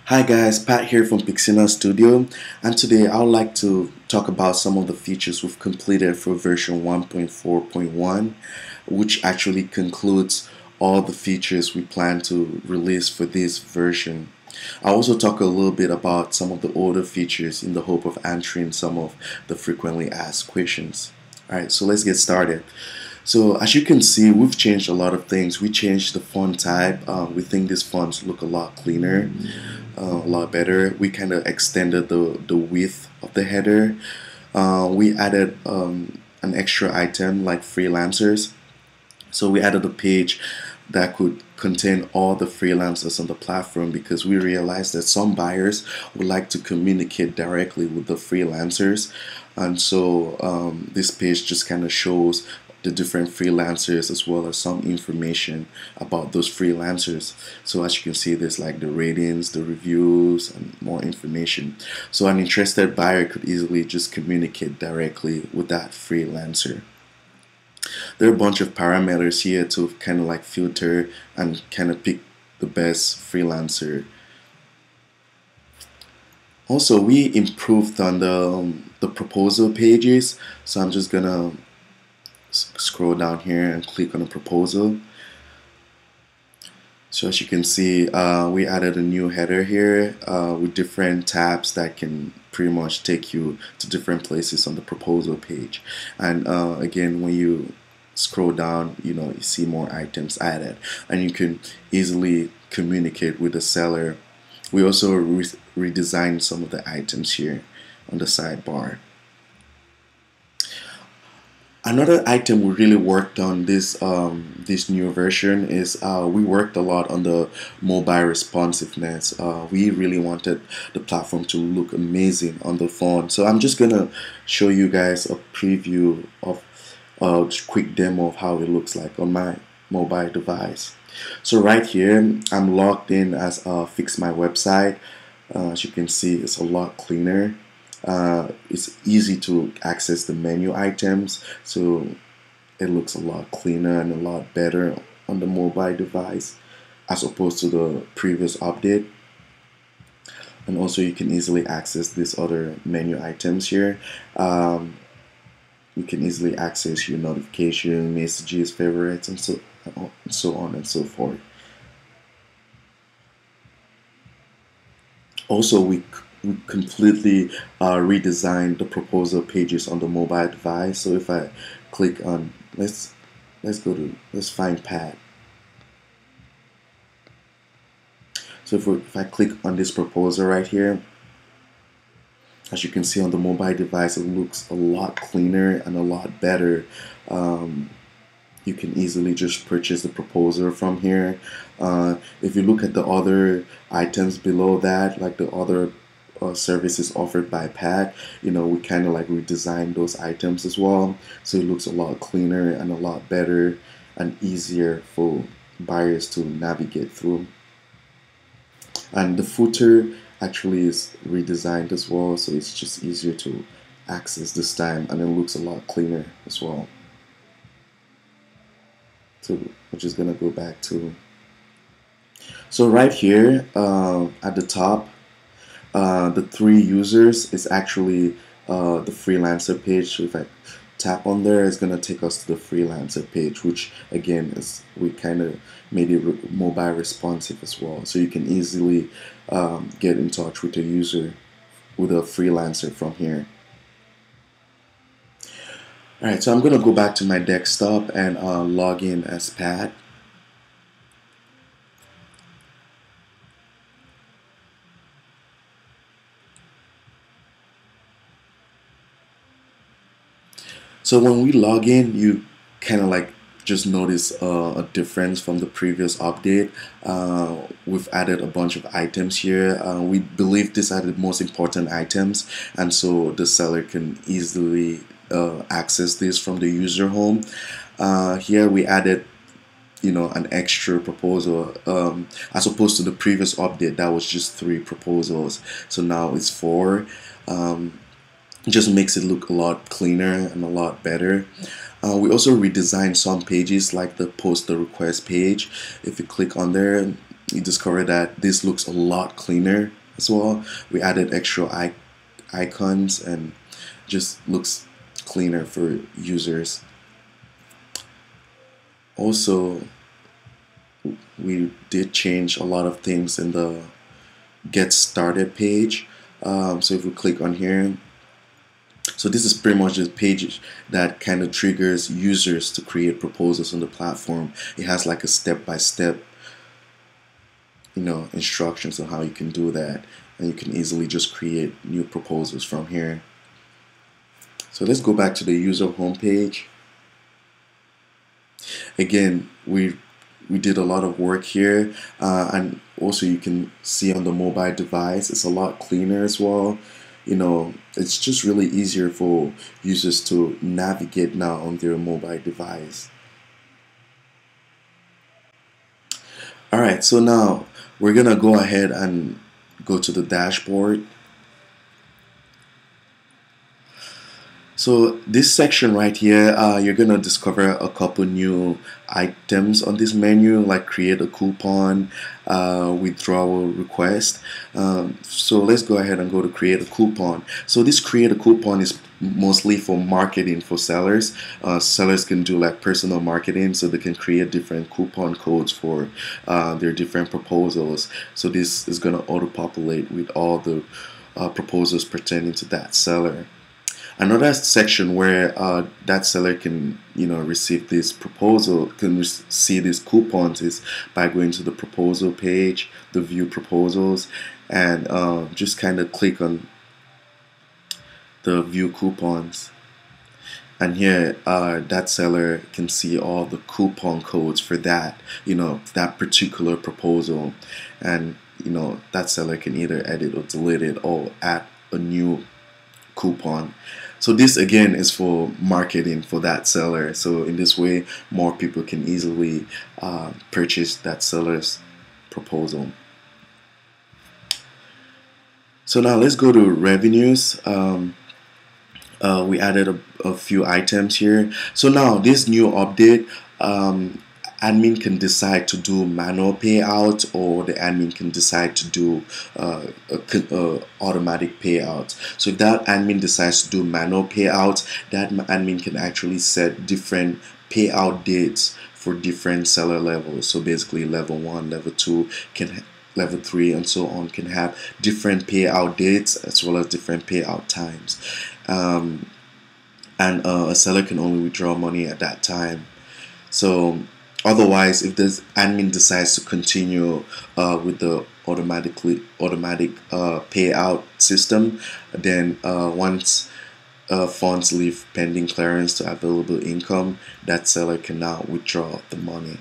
Hi guys, Pat here from Pixina Studio, and today I would like to talk about some of the features we've completed for version 1.4.1, which actually concludes all the features we plan to release for this version. I'll also talk a little bit about some of the older features in the hope of answering some of the frequently asked questions. Alright, so let's get started. So as you can see, we've changed a lot of things. We changed the font type. We think these fonts look a lot cleaner, a lot better. We kind of extended the width of the header. We added an extra item like freelancers. So we added a page that could contain all the freelancers on the platform because we realized that some buyers would like to communicate directly with the freelancers, and so this page just kind of shows the different freelancers as well as some information about those freelancers. So as you can see, there's like the ratings, the reviews, and more information. So an interested buyer could easily just communicate directly with that freelancer. There are a bunch of parameters here to kind of like filter and kind of pick the best freelancer. Also, we improved on the proposal pages, so I'm just gonna scroll down here and click on the proposal. So as you can see, we added a new header here with different tabs that can pretty much take you to different places on the proposal page. And again, when you scroll down, you see more items added, and you can easily communicate with the seller. We also redesigned some of the items here on the sidebar. Another item we really worked on this new version is we worked a lot on the mobile responsiveness. We really wanted the platform to look amazing on the phone. So I'm just gonna show you guys a preview of a quick demo of how it looks like on my mobile device. So right here, I'm logged in as Fix My Website. As you can see, it's a lot cleaner. It's easy to access the menu items, so it looks a lot cleaner and a lot better on the mobile device as opposed to the previous update. And also you can easily access these other menu items here. You can easily access your notification, messages, favorites, and so on and so forth. Also, we completely redesigned the proposal pages on the mobile device. So if I click on let's find Pat. So if I click on this proposal right here, as you can see on the mobile device, it looks a lot cleaner and a lot better. You can easily just purchase the proposal from here. If you look at the other items below that, like the other services offered by Pat, we kind of like redesigned those items as well, so it looks a lot cleaner and a lot better and easier for buyers to navigate through. And the footer actually is redesigned as well, so it's just easier to access this time, and it looks a lot cleaner as well. So we're just gonna go back to, so right here at the top, the 3 users is actually the freelancer page. So if I tap on there, it's gonna take us to the freelancer page, which again is, we kind of made it mobile responsive as well, so you can easily get in touch with a user, with a freelancer from here. Alright, so I'm gonna go back to my desktop and log in as Pat. So when we log in, you kind of like just notice a difference from the previous update. We've added a bunch of items here. We believe these are the most important items, and so the seller can easily access this from the user home. Here we added an extra proposal, as opposed to the previous update that was just 3 proposals, so now it's 4. It just makes it look a lot cleaner and a lot better. We also redesigned some pages like the post the request page. If you click on there, you discover that this looks a lot cleaner as well. We added extra icons and just looks cleaner for users. Also, we did change a lot of things in the get started page. So if we click on here, so this is pretty much the page that kind of triggers users to create proposals on the platform. It has like a step-by-step, instructions on how you can do that, and you can easily just create new proposals from here. So let's go back to the user homepage. Again, we did a lot of work here, and also you can see on the mobile device it's a lot cleaner as well. It's just really easier for users to navigate now on their mobile device. Alright, so now we're gonna go ahead and go to the dashboard. So this section right here, you're gonna discover a couple new items on this menu, like create a coupon, withdrawal request. So let's go ahead and go to create a coupon. So this create a coupon is mostly for marketing for sellers. Sellers can do like personal marketing, so they can create different coupon codes for their different proposals. So this is gonna auto-populate with all the proposals pertaining to that seller. Another section where that seller can, receive this proposal, can see these coupons, is by going to the proposal page, the view proposals, and just kind of click on the view coupons. And here, that seller can see all the coupon codes for that, that particular proposal, and that seller can either edit or delete it or add a new coupon. So this again is for marketing for that seller. So in this way, more people can easily purchase that seller's proposal. So now let's go to revenues. We added a few items here. So now this new update, admin can decide to do manual payout, or the admin can decide to do automatic payout. So if that admin decides to do manual payout, that admin can actually set different payout dates for different seller levels. So basically level 1, level 2, level 3 and so on can have different payout dates as well as different payout times. And a seller can only withdraw money at that time. So otherwise, if the admin decides to continue with the automatic payout system, then once funds leave pending clearance to available income, that seller can now withdraw the money.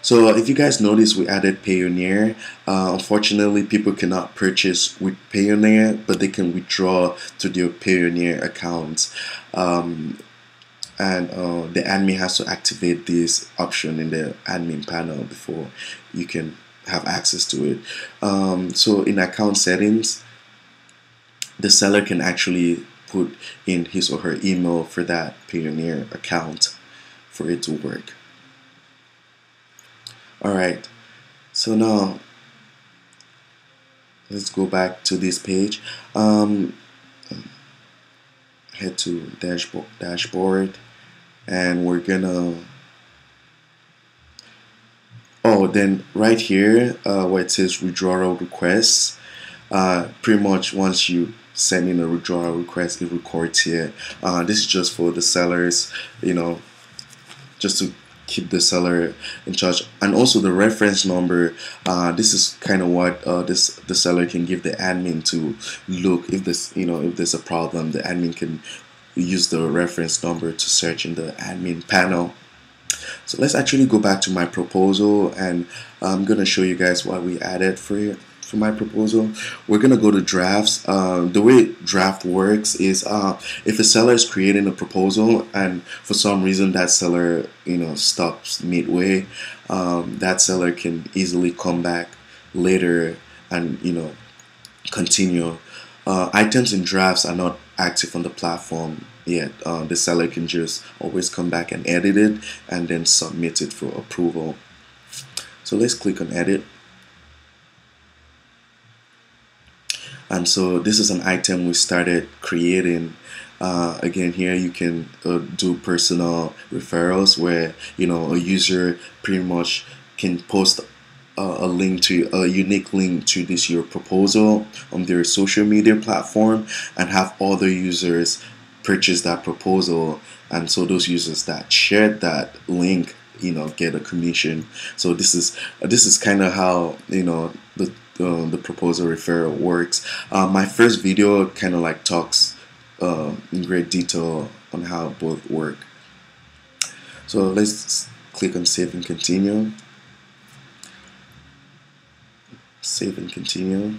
So if you guys notice, we added Payoneer. Unfortunately, people cannot purchase with Payoneer, but they can withdraw to their Payoneer accounts. And the admin has to activate this option in the admin panel before you can have access to it. So in account settings, the seller can actually put in his or her email for that Payoneer account for it to work. Alright, so now let's go back to this page. Head to dashboard, and we're gonna then right here where it says withdrawal requests, pretty much once you send in a withdrawal request, it records here. This is just for the sellers, just to keep the seller in charge. And also the reference number, this is kind of what the seller can give the admin to look if there's a problem. The admin can use the reference number to search in the admin panel. So let's actually go back to my proposal, and I'm gonna show you guys what we added for my proposal. We're gonna go to drafts. The way draft works is if a seller is creating a proposal and for some reason that seller stops midway, that seller can easily come back later and continue. Items in drafts are not active on the platform yet. The seller can just always come back and edit it and then submit it for approval. So let's click on edit. And so this is an item we started creating. Again, here you can do personal referrals where a user pretty much can post a link to a unique link to this your proposal on their social media platform and have other users purchase that proposal, and so those users that shared that link get a commission. So this is kind of how the proposal referral works. My first video kind of like talks in great detail on how both work. So let's click on save and continue. Save and continue.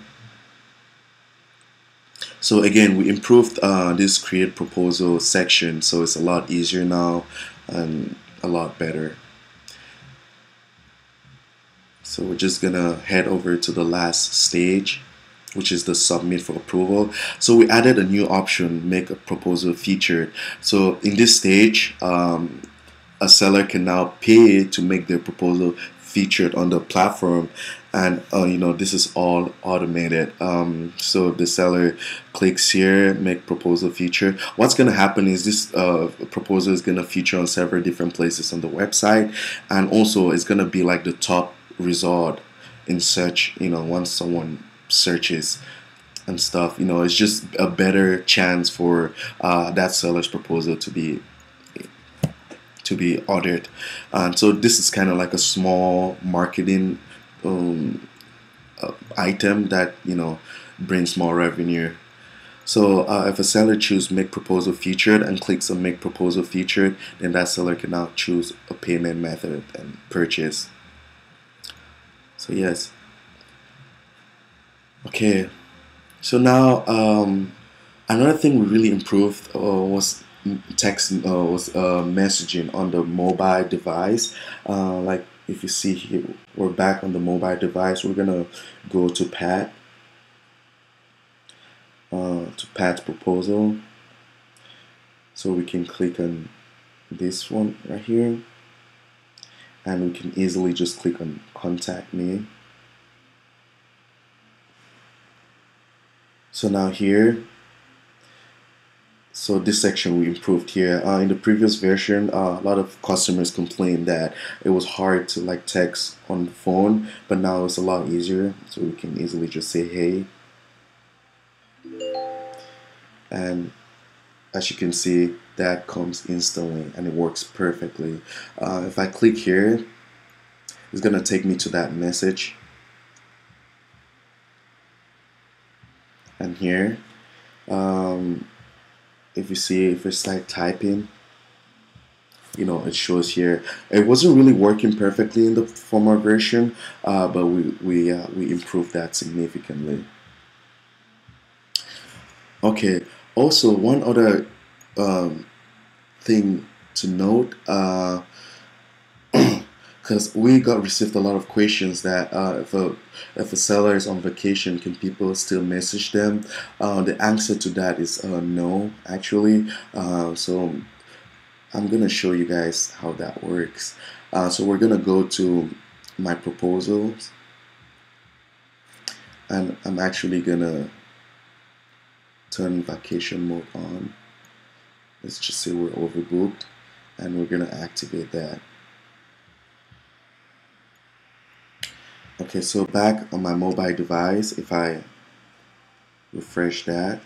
So again, we improved this create proposal section, so it's a lot easier now and a lot better. So we're just gonna head over to the last stage, which is the submit for approval. So we added a new option, make a proposal featured. So in this stage, a seller can now pay to make their proposal featured on the platform, and this is all automated. So the seller clicks here, make proposal feature. What's going to happen is this proposal is going to feature on several different places on the website, and also it's going to be like the top result in search. Once someone searches and stuff, it's just a better chance for that seller's proposal to be ordered. And so this is kind of like a small marketing item that brings more revenue. So if a seller chooses make proposal featured and clicks on make proposal featured, then that seller can now choose a payment method and purchase. So yes. Okay, so now another thing we really improved was messaging on the mobile device. Like if you see here, we're back on the mobile device. We're gonna go to Pat's proposal. So we can click on this one right here, and we can easily just click on contact me. So now here, so this section we improved here. In the previous version, a lot of customers complained that it was hard to like text on the phone, but now it's a lot easier. So we can easily just say hey, and as you can see, that comes instantly and it works perfectly. If I click here, it's gonna take me to that message, and here if you see, if it's like typing, it shows here. It wasn't really working perfectly in the former version, but we improved that significantly. Okay, also one other thing to note, because we received a lot of questions that if a seller is on vacation, can people still message them? The answer to that is no, actually. So I'm gonna show you guys how that works. So we're gonna go to my proposals, and I'm actually gonna turn vacation mode on. Let's just say we're overbooked, and we're gonna activate that. Okay, so back on my mobile device, if I refresh that,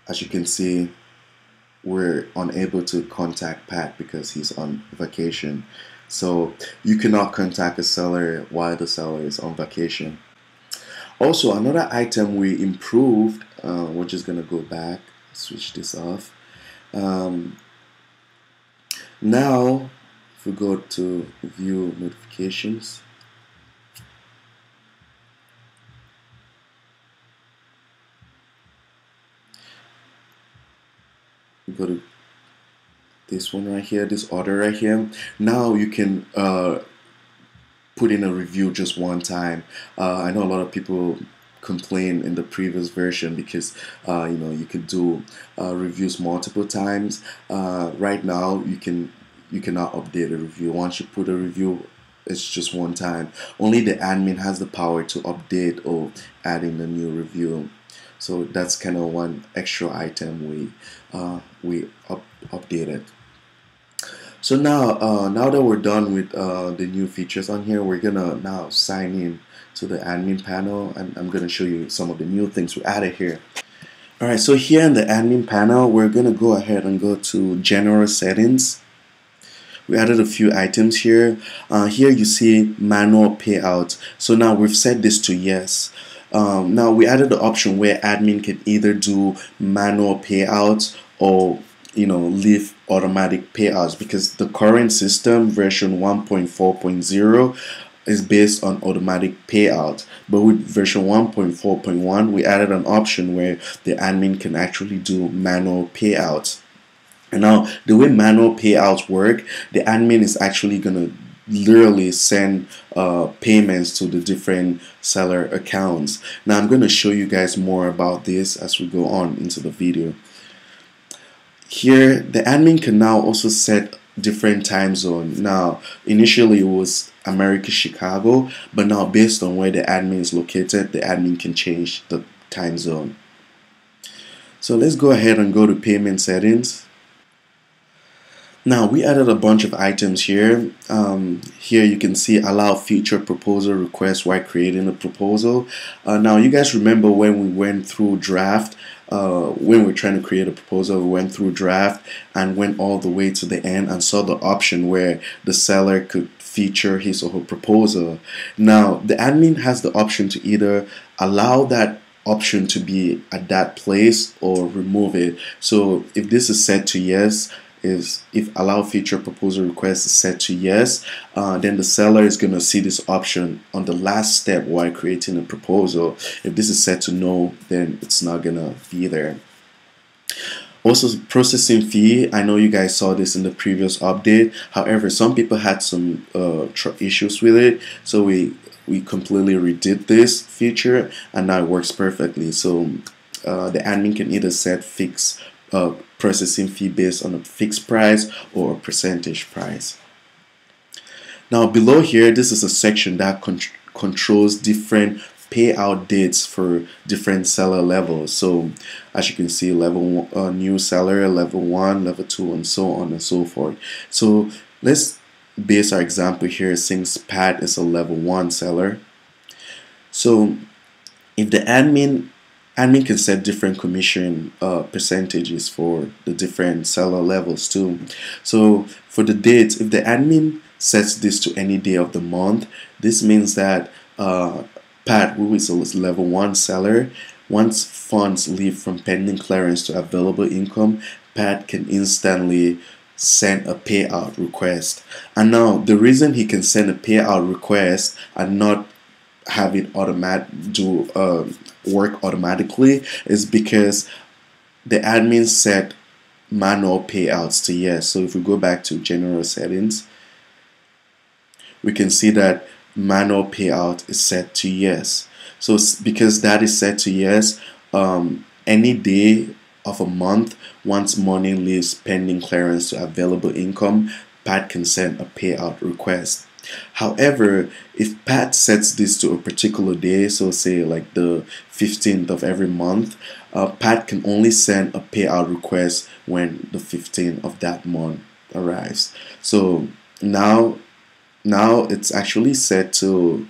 as you can see, we're unable to contact Pat because he's on vacation. So you cannot contact a seller while the seller is on vacation. Also, another item we improved, we're just gonna go back, switch this off. Now if we go to view notifications, we go to this one right here, this order right here. Now you can put in a review just one time. I know a lot of people complain in the previous version because you could do reviews multiple times. Right now you cannot update a review. Once you put a review it's just one time. Only the admin has the power to update or add in the new review. So that's kind of one extra item we updated. So now that we're done with the new features on here, we're gonna now sign in to the admin panel, and I'm gonna show you some of the new things we added here. All right, so here in the admin panel, we're gonna go ahead and go to general settings. We added a few items here. Here you see manual payouts. So now we've set this to yes. Now we added the option where admin can either do manual payouts or leave automatic payouts, because the current system version 1.4.0 is based on automatic payout. But with version 1.4.1 we added an option where the admin can actually do manual payouts. And now the way manual payouts work, the admin is actually gonna literally send payments to the different seller accounts. Now I'm going to show you guys more about this as we go on into the video. Here the admin can now also set different time zone. Now initially it was America Chicago, but now based on where the admin is located, the admin can change the time zone. So let's go ahead and go to payment settings. Now we added a bunch of items here. Here you can see allow future proposal requests while creating a proposal. Now you guys remember when we went through draft, when we're trying to create a proposal, we went through draft and went all the way to the end and saw the option where the seller could feature his or her proposal. Now the admin has the option to either allow that option to be at that place or remove it. So if this is set to yes, if allow future proposal request is set to yes, then the seller is going to see this option on the last step while creating a proposal. If this is set to no, then it's not going to be there. Also, processing fee, I know you guys saw this in the previous update. However, some people had some issues with it, so we completely redid this feature and now it works perfectly. So the admin can either set fixed processing fee based on a fixed price or a percentage price. Now below here, this is a section that controls different payout dates for different seller levels. So as you can see, level new seller, level 1, level 2, and so on and so forth. So let's base our example here since Pat is a level 1 seller. So if the admin can set different commission percentages for the different seller levels too. So for the dates, if the admin sets this to any day of the month, this means that Pat, who is a level 1 seller, once funds leave from pending clearance to available income, Pat can instantly send a payout request. And now the reason he can send a payout request and not have it work automatically is because the admin set manual payouts to yes. So if we go back to general settings, we can see that manual payout is set to yes. So because that is set to yes, any day of a month, once money leaves pending clearance to available income, Pat can send a payout request. However, if Pat sets this to a particular day, so say like the 15th of every month, Pat can only send a payout request when the 15th of that month arrives. So now it's actually set to,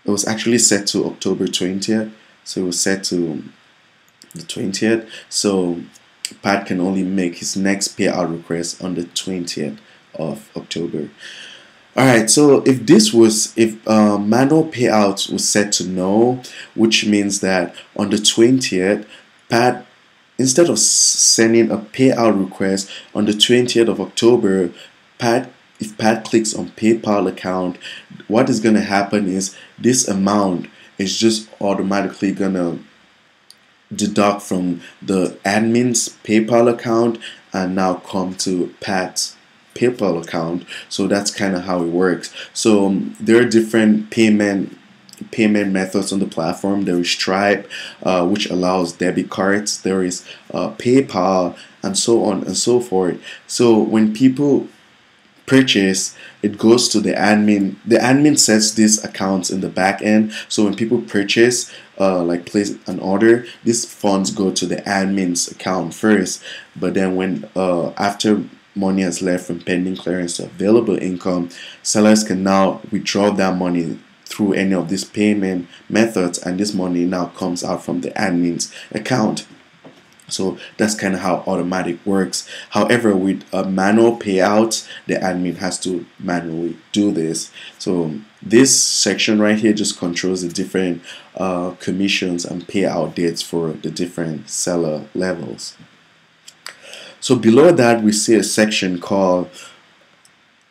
it was actually set to October 20th. So it was set to the 20th. So Pat can only make his next payout request on the 20th of October. Alright, so if manual payouts was set to no, which means that on the 20th, Pat, instead of sending a payout request on the 20th of October, if Pat clicks on PayPal account, what is going to happen is this amount is just automatically going to deduct from the admin's PayPal account and now come to Pat's PayPal account. So that's kind of how it works. So there are different payment methods on the platform. There is Stripe, which allows debit cards. There is PayPal, and so on and so forth. So when people purchase, it goes to the admin. The admin sets these accounts in the back end. So when people purchase, like place an order, these funds go to the admin's account first. But then when after money has left from pending clearance to available income, sellers can now withdraw that money through any of these payment methods, and this money now comes out from the admin's account. So that's kind of how automatic works. However, with manual payouts, the admin has to manually do this. So this section right here just controls the different commissions and payout dates for the different seller levels. So below that, we see a section called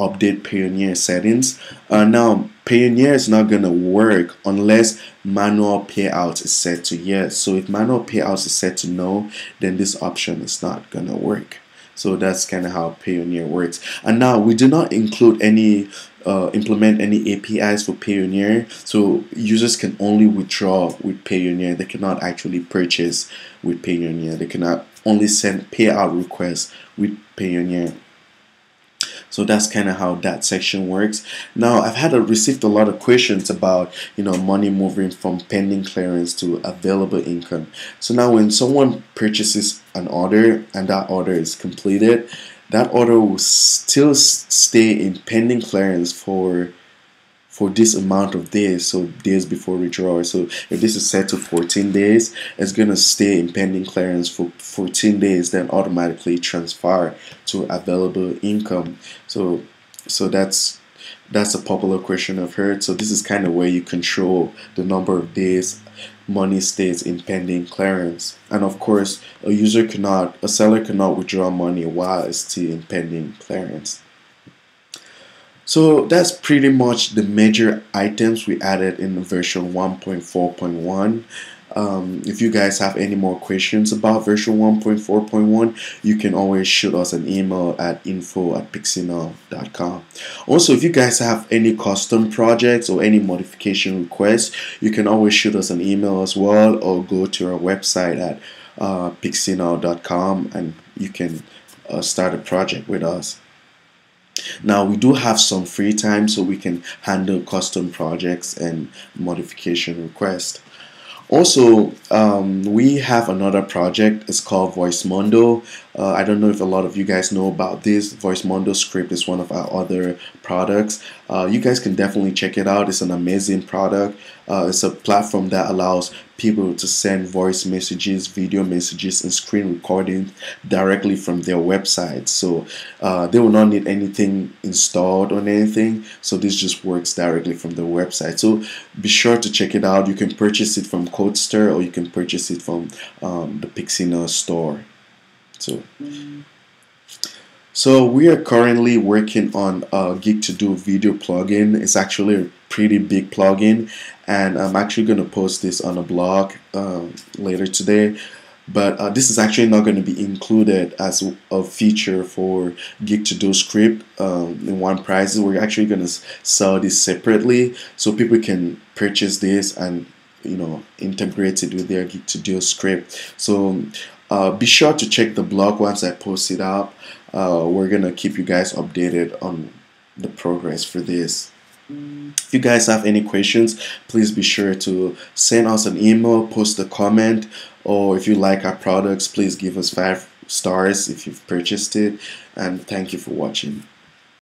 update Payoneer settings. Now Payoneer is not gonna work unless manual payouts is set to yes. So if manual payouts is set to no, then this option is not gonna work. So that's kind of how Payoneer works. And now we do not include any implement any APIs for Payoneer, so users can only withdraw with Payoneer. They cannot actually purchase with Payoneer. They cannot only send payout requests with Payoneer. So that's kind of how that section works. Now I've received a lot of questions about money moving from pending clearance to available income. So now when someone purchases an order and that order is completed, that order will still stay in pending clearance for this amount of days, so days before withdrawal. So if this is set to 14 days, it's gonna stay in pending clearance for 14 days, then automatically transfer to available income. So that's a popular question I've heard. So this is kind of where you control the number of days money stays in pending clearance. And of course, a seller cannot withdraw money while it's still in pending clearance. So that's pretty much the major items we added in version 1.4.1. If you guys have any more questions about version 1.4.1, you can always shoot us an email at info@pixinol.com. Also, if you guys have any custom projects or any modification requests, you can always shoot us an email as well, or go to our website at pixinol.com and you can start a project with us. Now we do have some free time, so we can handle custom projects and modification requests. Also, we have another project. It's called VoiceMondo. I don't know if a lot of you guys know about this. VoiceMondo script is one of our other products. You guys can definitely check it out. It's an amazing product. It's a platform that allows people to send voice messages, video messages, and screen recordings directly from their website. So they will not need anything installed or anything. So this just works directly from the website. So be sure to check it out. You can purchase it from CodeStir, or you can purchase it from the Pixinol store. So we are currently working on a Gig2Do video plugin. It's actually a pretty big plugin, and I'm actually going to post this on a blog later today. But this is actually not going to be included as a feature for Gig2Do script in one price. We're actually going to sell this separately, so people can purchase this and integrate it with their Gig2Do script. So be sure to check the blog once I post it up. We're gonna keep you guys updated on the progress for this. If you guys have any questions, please be sure to send us an email, post a comment, or if you like our products, please give us 5 stars if you've purchased it. And thank you for watching.